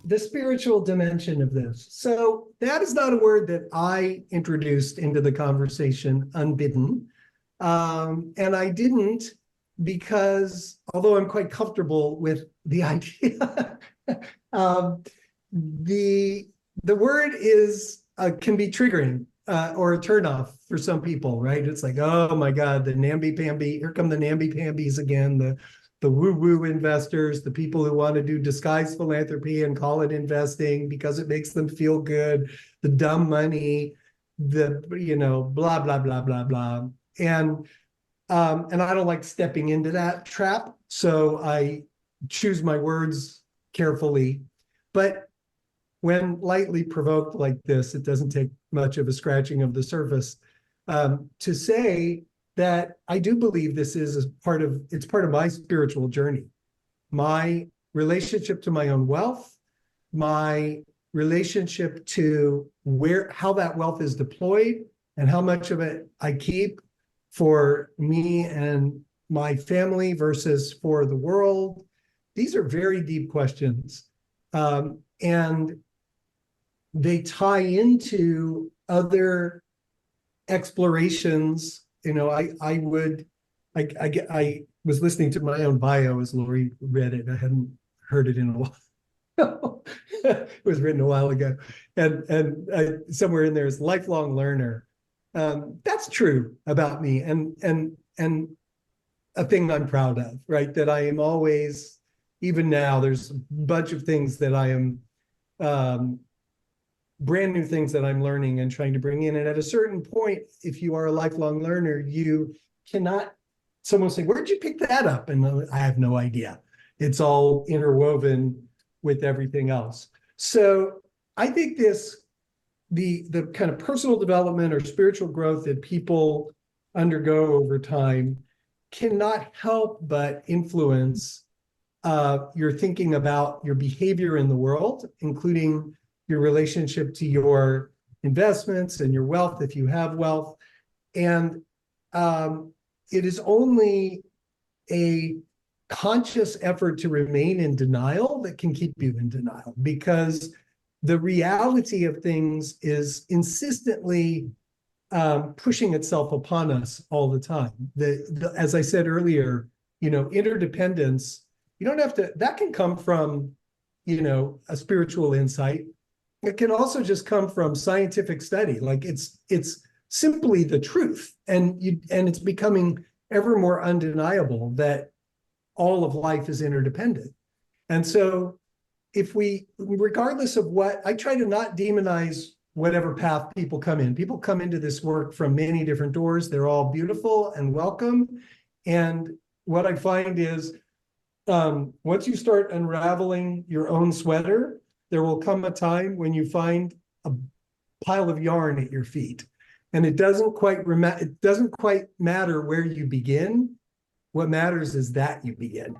the spiritual dimension of this. So that is not a word that I introduced into the conversation unbidden. And I didn't because, although I'm quite comfortable with the idea, um, the word is can be triggering or a turnoff for some people, right? It's like, oh my God, the namby-pamby, here come the namby-pambies again, the woo-woo investors, the people who want to do disguised philanthropy and call it investing because it makes them feel good, the dumb money, the, blah, blah, blah, blah, blah. And I don't like stepping into that trap. So I choose my words carefully. But when lightly provoked like this, it doesn't take much of a scratching of the surface to say that I do believe this is part of my spiritual journey, my relationship to my own wealth, my relationship to how that wealth is deployed and how much of it I keep for me and my family versus for the world. These are very deep questions. And they tie into other explorations. I was listening to my own bio as Lori read it. I hadn't heard it in a while. It was written a while ago. And somewhere in there is lifelong learner. That's true about me and a thing I'm proud of, right? That I am always, even now, there's a bunch of things that I am brand new things that I'm learning and trying to bring in. And at a certain point, if you are a lifelong learner, you cannot, someone will say, where'd you pick that up? And I have no idea. It's all interwoven with everything else. So I think the kind of personal development or spiritual growth that people undergo over time cannot help but influence your thinking about your behavior in the world, including your relationship to your investments and your wealth, if you have wealth. And it is only a conscious effort to remain in denial that can keep you in denial, because the reality of things is insistently pushing itself upon us all the time. As I said earlier, interdependence, you don't have to, that can come from, a spiritual insight. It can also just come from scientific study. Like it's simply the truth. And it's becoming ever more undeniable that all of life is interdependent. And so regardless of what, I try to not demonize whatever path people come in. People come into this work from many different doors. They're all beautiful and welcome. And what I find is once you start unraveling your own sweater, there will come a time when you find a pile of yarn at your feet. And it doesn't quite matter where you begin. What matters is that you begin.